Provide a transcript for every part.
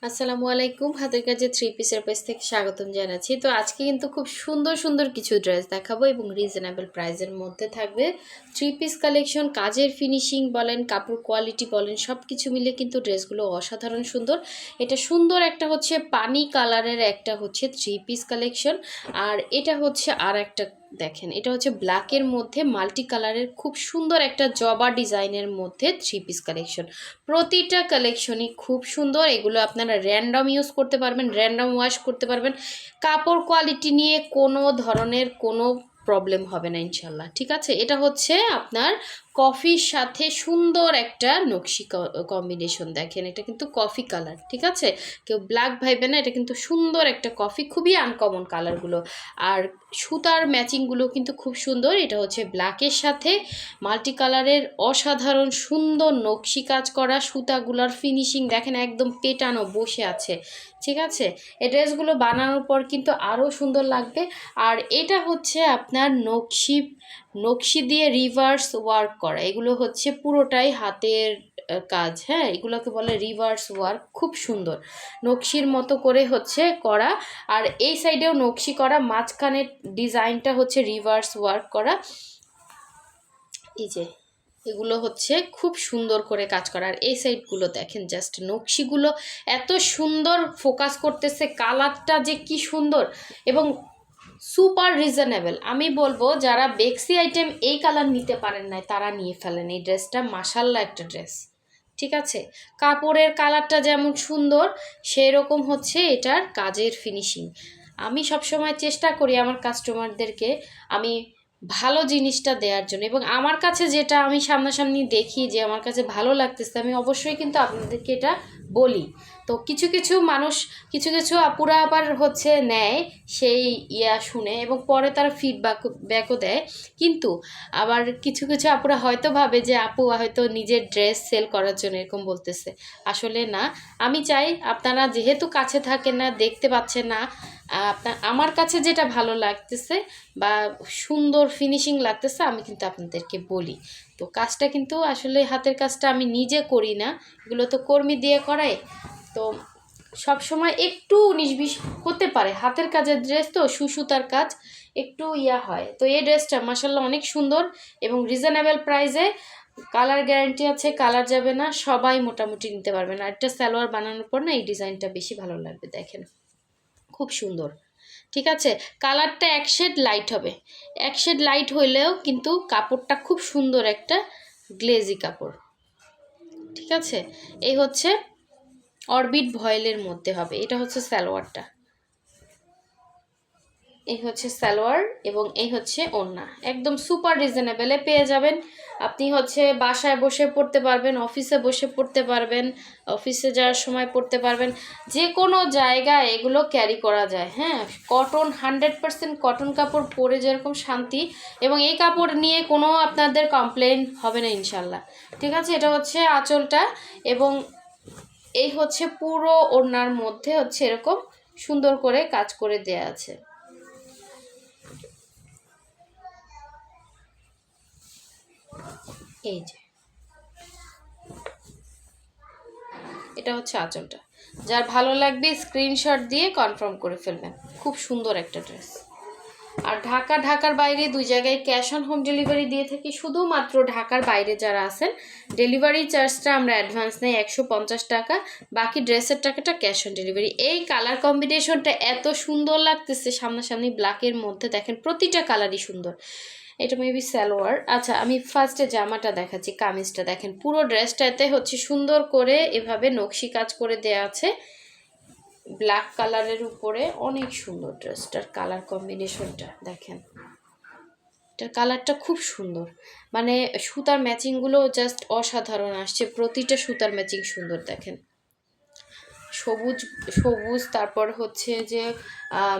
আসসালামু আলাইকুম। হাতের কাছে থ্রি পিসের পেজ থেকে স্বাগতম জানাচ্ছি। তো আজকে কিন্তু খুব সুন্দর সুন্দর কিছু ড্রেস দেখাবো এবং রিজনেবল প্রাইসের মধ্যে থাকবে। থ্রি পিস কালেকশন, কাজের ফিনিশিং বলেন, কাপড় কোয়ালিটি বলেন, সব কিছু মিলে কিন্তু ড্রেসগুলো অসাধারণ সুন্দর। এটা সুন্দর একটা হচ্ছে পানি কালারের একটা হচ্ছে থ্রি পিস কালেকশন, আর এটা হচ্ছে আর একটা দেখেন, এটা হচ্ছে ব্ল্যাকের মধ্যে মাল্টি কালারের খুব সুন্দর একটা জবা ডিজাইনের মধ্যে থ্রি পিস কালেকশন। প্রতিটা কালেকশনই খুব সুন্দর। এগুলো আপনারা র্যান্ডম ইউজ করতে পারবেন, র্যান্ডম ওয়াশ করতে পারবেন। কাপড় কোয়ালিটি নিয়ে কোনো ধরনের কোনো প্রবলেম হবে না ইনশাল্লাহ। ঠিক আছে, এটা হচ্ছে আপনার কফির সাথে সুন্দর একটা নকশি কম্বিনেশন। দেখেন, এটা কিন্তু কফি কালার। ঠিক আছে, কেউ ব্ল্যাক ভাইবে না, এটা কিন্তু সুন্দর একটা কফি, খুবই আনকমন কালারগুলো। আর সুতার ম্যাচিংগুলো কিন্তু খুব সুন্দর। এটা হচ্ছে ব্ল্যাকের সাথে মাল্টি কালারের অসাধারণ সুন্দর নকশি কাজ করা। সুতাগুলোর ফিনিশিং দেখেন, একদম পেটানো বসে আছে। ঠিক আছে, এই ড্রেসগুলো বানানোর পর কিন্তু আরও সুন্দর লাগবে। আর এটা হচ্ছে আপনার নকশি দিয়ে রিভার্স ওয়ার্ক করা। এগুলো হচ্ছে পুরোটাই হাতের কাজ। হ্যাঁ, এগুলোকে বলে রিভার্স ওয়ার্ক। খুব সুন্দর নকশির মতো করে হচ্ছে করা। আর এই সাইডেও নকশি করা, মাঝখানের ডিজাইনটা হচ্ছে রিভার্স ওয়ার্ক করা। এই যে এগুলো হচ্ছে খুব সুন্দর করে কাজ করা। আর এই সাইডগুলো দেখেন, জাস্ট নকশিগুলো এত সুন্দর ফোকাস করতেছে, কালারটা যে কি সুন্দর এবং সুপার রিজনেবল। আমি বলবো যারা বেক্সি আইটেম এই কালার নিতে পারেন না তারা নিয়ে ফেলেন এই ড্রেসটা। মাশাল্লাহ একটা ড্রেস। ঠিক আছে, কাপড়ের কালারটা যেমন সুন্দর, সেই রকম হচ্ছে এটার কাজের ফিনিশিং। আমি সবসময় চেষ্টা করি আমার কাস্টমারদেরকে আমি ভালো জিনিসটা দেওয়ার জন্য, এবং আমার কাছে যেটা আমি সামনাসামনি দেখি যে আমার কাছে ভালো লাগতেছে, আমি অবশ্যই কিন্তু আপনাদেরকে এটা বলি। তো কিছু কিছু মানুষ, কিছু কিছু আপুরা আবার হচ্ছে নেয় সেই শুনে, এবং পরে তারা ব্যাকও দেয়। কিন্তু আবার কিছু কিছু আপুরা হয়তো ভাবে যে আপু হয়তো নিজের ড্রেস সেল করার জন্য এরকম বলতেছে। আসলে না, আমি চাই আপনারা যেহেতু কাছে থাকেন না, দেখতে পাচ্ছেন না, আমার কাছে যেটা ভালো লাগতেছে বা সুন্দর ফিনিশিং লাগতেছে আমি কিন্তু আপনাদেরকে বলি। তো কাজটা কিন্তু আসলে হাতের কাজটা আমি নিজে করি না, এগুলো তো কর্মী দিয়ে করাই। তো সব সময় একটু 19-20 হতে পারে, হাতের কাজের ড্রেস তো সুতার কাজ একটু হয়। তো এই ড্রেসটা মাসাল্লাহ অনেক সুন্দর এবং রিজনেবল প্রাইসে। কালার গ্যারান্টি আছে, কালার যাবে না, সবাই মোটামুটি নিতে পারবেন। আর একটা সালোয়ার বানানোর পর না এই ডিজাইনটা বেশি ভালো লাগবে। দেখেন খুব সুন্দর। ঠিক আছে, কালারটা এক শেড লাইট হবে, এক শেড লাইট হইলেও কিন্তু কাপড়টা খুব সুন্দর একটা গ্লেজি কাপড়। ঠিক আছে, এই হচ্ছে অরবিট ভয়েলের মধ্যে হবে। এটা হচ্ছে সালোয়ারটা, এই হচ্ছে সালোয়ার এবং এই হচ্ছে ওড়না। একদম সুপার রিজনেবলে পেয়ে যাবেন। আপনি হচ্ছে বাসায় বসে পড়তে পারবেন, অফিসে বসে পড়তে পারবেন, অফিসে যাওয়ার সময় পড়তে পারবেন, যে কোনো জায়গায় এগুলো ক্যারি করা যায়। হ্যাঁ, কটন, 100% কটন কাপড় পরে যেরকম শান্তি, এবং এই কাপড় নিয়ে কোনো আপনাদের কমপ্লেন হবে না ইনশাল্লাহ। ঠিক আছে, এটা হচ্ছে আঁচলটা এবং এই হচ্ছে পুরো ওড়নার মধ্যে হচ্ছে এরকম সুন্দর করে কাজ করে দেয়া আছে। এই যে এটা হচ্ছে আঁচলটা। যার ভালো লাগবে স্ক্রিনশট দিয়ে কনফার্ম করে ফেলবেন। খুব সুন্দর একটা ড্রেস। আর ঢাকার বাইরে দুই জায়গায় ক্যাশ অন হোম ডেলিভারি দিয়ে থাকি। শুধুমাত্র ঢাকার বাইরে যারা আছেন ডেলিভারি চার্জটা আমরা অ্যাডভান্স নেই 150 টাকা, বাকি ড্রেসের টাকাটা ক্যাশ অন ডেলিভারি। এই কালার কম্বিনেশনটা এত সুন্দর লাগতেছে সামনাসামনি ব্ল্যাকের মধ্যে, দেখেন প্রতিটা কালারই সুন্দর। এটা মেবি সালোয়ার। আচ্ছা, আমি ফার্স্টে জামাটা দেখাচ্ছি, কামিজটা দেখেন। পুরো ড্রেসটাতে হচ্ছে সুন্দর করে এভাবে নকশি কাজ করে দেয়া আছে ব্ল্যাক কালারের উপরে। অনেক সুন্দর ড্রেসটার কালার কম্বিনেশনটা দেখেন, এটার কালারটা খুব সুন্দর। মানে সুতার ম্যাচিংগুলো জাস্ট অসাধারণ আসছে, প্রতিটা সুতার ম্যাচিং সুন্দর। দেখেন সবুজ সবুজ, তারপর হচ্ছে যে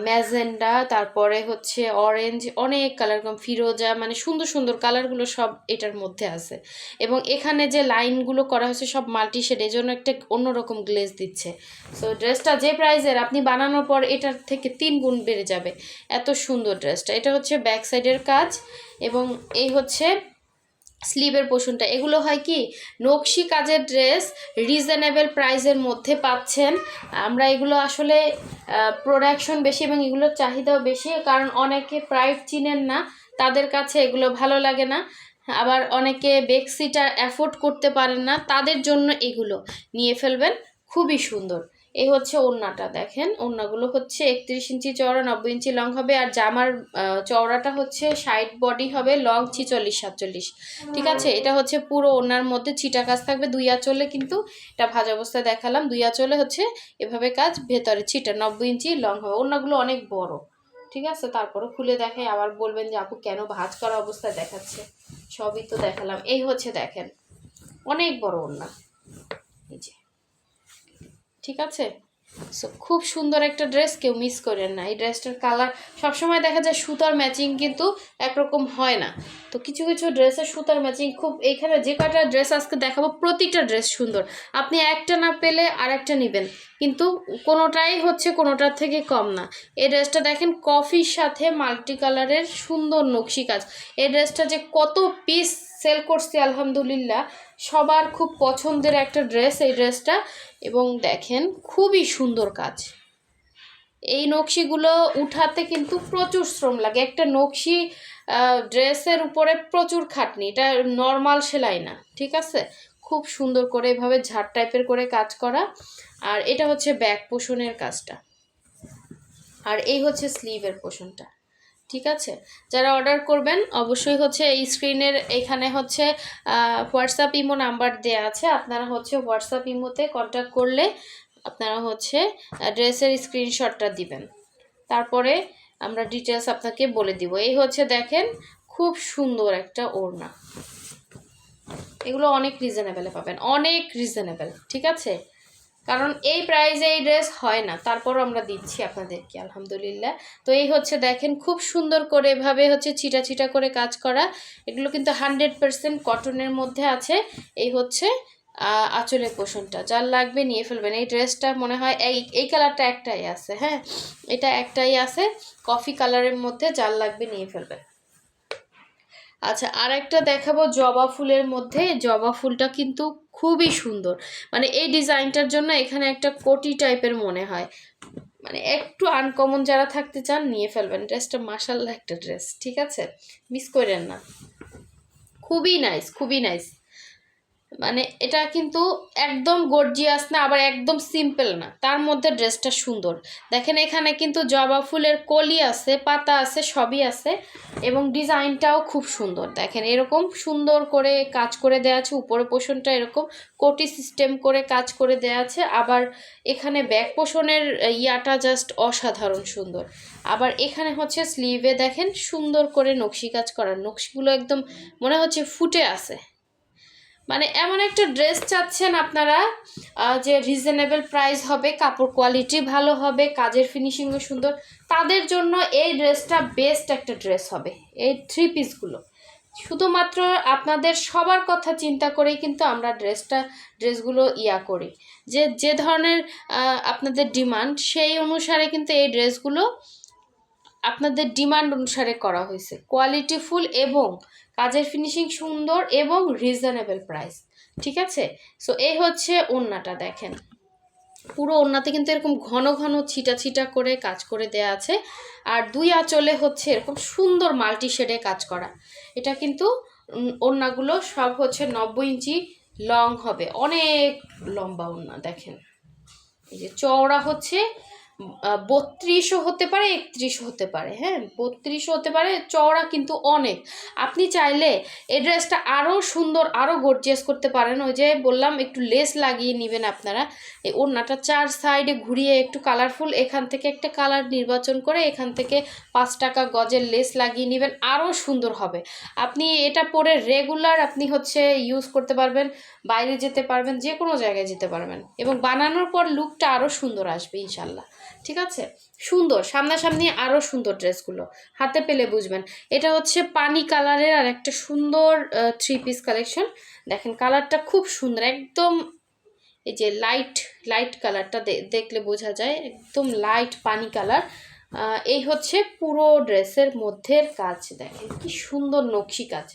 ম্যাজেন্ডা, তারপরে হচ্ছে অরেঞ্জ, অনেক কালার, কম ফিরোজা, মানে সুন্দর সুন্দর কালারগুলো সব এটার মধ্যে আছে। এবং এখানে যে লাইনগুলো করা হয়েছে সব মাল্টি শেড, এই জন্য একটা অন্যরকম গ্লেজ দিচ্ছে। সো ড্রেসটা যে প্রাইসের, আপনি বানানোর পর এটার থেকে 3 গুণ বেড়ে যাবে। এত সুন্দর ড্রেসটা। এটা হচ্ছে ব্যাক সাইডের কাজ এবং এই হচ্ছে স্লিভের পোর্শনটা, এগুলো হয় কি নকশি কাজের ড্রেস, রিজনেবল প্রাইসের মধ্যে পাচ্ছেন। আমরা এগুলো আসলে প্রোডাকশন বেশি এবং এগুলোর চাহিদাও বেশি, কারণ অনেকে প্রাইস চিনেন না, তাদের কাছে এগুলো ভালো লাগে না। আবার অনেকে বেডশিটটা অ্যাফোর্ড করতে পারেন না, তাদের জন্য এগুলো নিয়ে ফেলবেন, খুবই সুন্দর। এই হচ্ছে ওড়নাটা, দেখেন ওড়নাগুলো হচ্ছে 31 ইঞ্চি চওড়া, 90 ইঞ্চি লং হবে। আর জামার চওড়াটা হচ্ছে 60 বডি হবে, লং 46 47, ঠিক আছে। এটা হচ্ছে পুরো ওড়নার মধ্যে ছিটা কাজ থাকবে। দুই আঁচলে কিন্তু এটা ভাজ অবস্থায় দেখালাম, দুই আঁচলে হচ্ছে এভাবে কাজ, ভেতরে ছিটা, 90 ইঞ্চি লং হবে। ওড়নাগুলো অনেক বড়, ঠিক আছে। তারপরে খুলে দেখাই, আবার বলবেন যে আপু কেন ভাঁজ করা অবস্থায় দেখাচ্ছে, সবই তো দেখালাম। এই হচ্ছে দেখেন অনেক বড় ওড়না, এই যে, ঠিক আছে। সো খুব সুন্দর একটা ড্রেস, কেউ মিস করেন না। এই ড্রেসটার কালার সবসময় দেখা যায় সুতার ম্যাচিং কিন্তু একরকম হয় না, তো কিছু কিছু ড্রেসের সুতার ম্যাচিং খুব, এইখানে যে কটা ড্রেস আজকে দেখাবো প্রতিটা ড্রেস সুন্দর, আপনি একটা না পেলে আর একটা নেবেন, কিন্তু কোনোটাই হচ্ছে কোনোটার থেকে কম না। এই ড্রেসটা দেখেন কফির সাথে মাল্টি কালারের সুন্দর নকশি কাজ। এই ড্রেসটা যে কত পিস সেল করছি আলহামদুলিল্লাহ, সবার খুব পছন্দের একটা ড্রেস এই ড্রেসটা। এবং দেখেন খুবই সুন্দর কাজ। এই নকশিগুলো উঠাতে কিন্তু প্রচুর শ্রম লাগে, একটা নকশি ড্রেসের উপরে প্রচুর খাটনি, এটা নর্মাল সেলাই না, ঠিক আছে। খুব সুন্দর করে এভাবে ঝাড় টাইপের করে কাজ করা। আর এটা হচ্ছে ব্যাক পোর্শনের কাজটা, আর এই হচ্ছে স্লিভের পোর্শনটা, ঠিক আছে। যারা অর্ডার করবেন অবশ্যই হচ্ছে এই স্ক্রিনের এখানে হচ্ছে হোয়াটসঅ্যাপ ইমো নাম্বার দেওয়া আছে, আপনারা হচ্ছে হোয়াটসঅ্যাপ ইমোতে কন্ট্যাক্ট করলে আপনারা হচ্ছে ড্রেসের স্ক্রিনশটটা দিবেন, তারপরে আমরা ডিটেলস আপনাকে বলে দিব। এই হচ্ছে দেখেন খুব সুন্দর একটা ওড়না, এগুলো অনেক রিজনেবলে পাবেন, অনেক রিজনেবল, ঠিক আছে। কারণ এই প্রাইসে এই ড্রেস হয় না, তারপরও আমরা দিচ্ছি আপনাদেরকে আলহামদুলিল্লাহ। তো এই হচ্ছে দেখেন খুব সুন্দর করে এভাবে হচ্ছে ছিটা ছিটা করে কাজ করা, এগুলো কিন্তু 100% কটনের মধ্যে আছে। এই হচ্ছে আঁচলের পোষণটা, যার লাগবে নিয়ে ফেলবেন। এই ড্রেসটা মনে হয় এই কালারটা একটাই আছে, হ্যাঁ এটা একটাই আছে কফি কালারের মধ্যে, যার লাগবে নিয়ে ফেলবেন। আচ্ছা, আর একটা দেখাবো জবা ফুলের মধ্যে। জবা ফুলটা কিন্তু খুবই সুন্দর, মানে এই ডিজাইনটার জন্য এখানে একটা কোটি টাইপের মনে হয়, মানে একটু আনকমন যারা থাকতে চান নিয়ে ফেলবেন। ড্রেসটা মাশাআল্লাহ একটা ড্রেস, ঠিক আছে, মিস করেন না, খুবই নাইস, খুবই নাইস। মানে এটা কিন্তু একদম গর্জিয়াস না, আবার একদম সিম্পল না, তার মধ্যে ড্রেসটা সুন্দর। দেখেন এখানে কিন্তু জবা ফুলের কলি আছে, পাতা আছে, সবই আছে, এবং ডিজাইনটাও খুব সুন্দর। দেখেন এরকম সুন্দর করে কাজ করে দেওয়া আছে, উপরে পোষণটা এরকম কোটি সিস্টেম করে কাজ করে দেওয়া আছে। আবার এখানে ব্যাক পোষণের ইয়াটা জাস্ট অসাধারণ সুন্দর। আবার এখানে হচ্ছে স্লিভে দেখেন সুন্দর করে নকশি কাজ করা, নকশিগুলো একদম মনে হচ্ছে ফুটে আছে। মানে এমন একটা ড্রেস চাচ্ছেন আপনারা যে রিজনেবল প্রাইস হবে, কাপড় কোয়ালিটি ভালো হবে, কাজের ফিনিশিংও সুন্দর, তাদের জন্য এই ড্রেসটা বেস্ট একটা ড্রেস হবে। এই থ্রি পিসগুলো শুধুমাত্র আপনাদের সবার কথা চিন্তা করেই কিন্তু আমরা ড্রেসগুলো করি, যে যে ধরনের আপনাদের ডিমান্ড সেই অনুসারে কিন্তু এই ড্রেসগুলো আপনাদের ডিমান্ড অনুসারে করা হয়েছে, কোয়ালিটিফুল এবং কাজের ফিনিশিং সুন্দর এবং রিজনেবল প্রাইস, ঠিক আছে। সো এই হচ্ছে ওড়নাটা, দেখেন পুরো ওড়নাতে কিন্তু এরকম ঘন ঘন ছিটা ছিটা করে কাজ করে দেয়া আছে। আর দুই আঁচলে হচ্ছে এরকম সুন্দর মাল্টি শেডে কাজ করা। এটা কিন্তু ওড়নাগুলো সব হচ্ছে 90 ইঞ্চি লং হবে, অনেক লম্বা ওড়না। দেখেন এই যে চওড়া হচ্ছে 32ও হতে পারে, 31ও হতে পারে, হ্যাঁ 32ও হতে পারে, চওড়া কিন্তু অনেক। আপনি চাইলে এই ড্রেসটা আরও সুন্দর, আরও গর্জিয়াস করতে পারেন। ওই যে বললাম একটু লেস লাগিয়ে নেবেন আপনারা, এই ওড়নাটা চার সাইডে ঘুরিয়ে একটু কালারফুল, এখান থেকে একটা কালার নির্বাচন করে এখান থেকে 5 টাকা গজের লেস লাগিয়ে নেবেন, আরও সুন্দর হবে। আপনি এটা পরে রেগুলার আপনি হচ্ছে ইউজ করতে পারবেন, বাইরে যেতে পারবেন, যে কোনো জায়গায় যেতে পারবেন, এবং বানানোর পর লুকটা আরও সুন্দর আসবে ইনশাল্লাহ, ঠিক আছে। সুন্দর সামনাসামনি আরও সুন্দর ড্রেসগুলো হাতে পেলে বুঝবেন। এটা হচ্ছে পানি কালারের আর একটা সুন্দর থ্রি পিস কালেকশন। দেখেন কালারটা খুব সুন্দর, একদম এই যে লাইট কালারটা দেখলে বোঝা যায়, একদম লাইট পানি কালার। এই হচ্ছে পুরো ড্রেসের মধ্যের কাজ, দেখেন কি সুন্দর নকশি কাজ,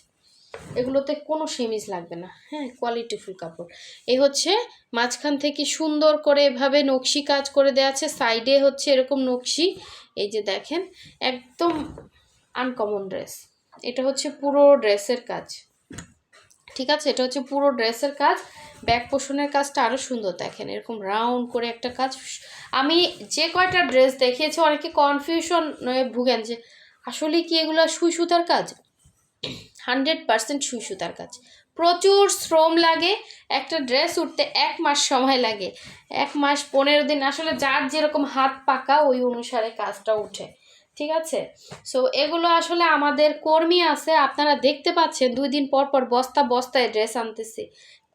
এগুলোতে কোনো সেমিজ লাগবে না, হ্যাঁ, কোয়ালিটিফুল কাপড়। এই হচ্ছে মাঝখান থেকে সুন্দর করে এভাবে নকশি কাজ করে দেওয়া আছে, সাইডে হচ্ছে এরকম নকশি, এই যে দেখেন একদম আনকমন ড্রেস। এটা হচ্ছে পুরো ড্রেসের কাজ, ঠিক আছে, এটা হচ্ছে পুরো ড্রেসের কাজ। ব্যাক পোর্শনের কাজটা আরও সুন্দর, দেখেন এরকম রাউন্ড করে একটা কাজ। আমি যে কয়টা ড্রেস দেখিয়েছি অনেকে কনফিউশন ভুগেন যে আসলে কি এগুলো সুই সুতার কাজ। 100% সুই সুতার কাজ। প্রচুর শ্রম লাগে, একটা ড্রেস উঠতে 1 মাস সময় লাগে, 1 মাস 15 দিন, আসলে যার যেরকম হাত পাকা ওই অনুসারে কাজটা উঠে, ঠিক আছে। সো এগুলো আসলে আমাদের কর্মী আছে, আপনারা দেখতে পাচ্ছেন 2 দিন পর পর বস্তায় ড্রেস আনতেছে,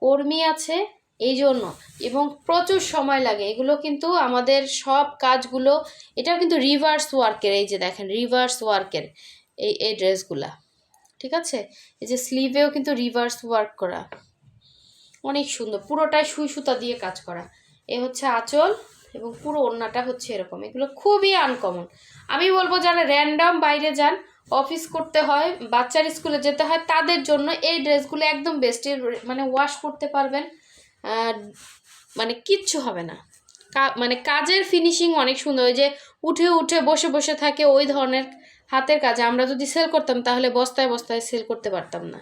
কর্মী আছে এই জন্য, এবং প্রচুর সময় লাগে। এগুলো কিন্তু আমাদের সব কাজগুলো, এটাও কিন্তু রিভার্স ওয়ার্কের, এই যে দেখেন রিভার্স ওয়ার্কের এই ড্রেসগুলা, ঠিক আছে। এই যে স্লিভেও কিন্তু রিভার্স ওয়ার্ক করা, অনেক সুন্দর, পুরোটাই সুই সুতা দিয়ে কাজ করা। এ হচ্ছে আঁচল এবং পুরো ওড়নাটা হচ্ছে এরকম। এগুলো খুবই আনকমন। আমি বলবো যারা র্যান্ডম বাইরে যান, অফিস করতে হয়, বাচ্চার স্কুলে যেতে হয়, তাদের জন্য এই ড্রেসগুলো একদম বেস্ট। মানে ওয়াশ করতে পারবেন, মানে কিচ্ছু হবে না, মানে কাজের ফিনিশিং অনেক সুন্দর। ওই যে উঠে উঠে বসে বসে থাকে ওই ধরনের হাতের কাজ আমরা যদি সেল করতাম তাহলে বস্তায় বস্তায় সেল করতে পারতাম না।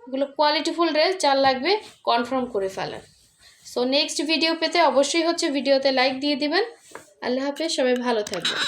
এগুলো কোয়ালিটিফুল ড্রেস, যার লাগবে কনফার্ম করে ফেলেন। সো নেক্সট ভিডিও পেতে অবশ্যই হচ্ছে ভিডিওতে লাইক দিয়ে দিবেন। আল্লাহ হাফেজ, সবাই ভালো থাকবেন।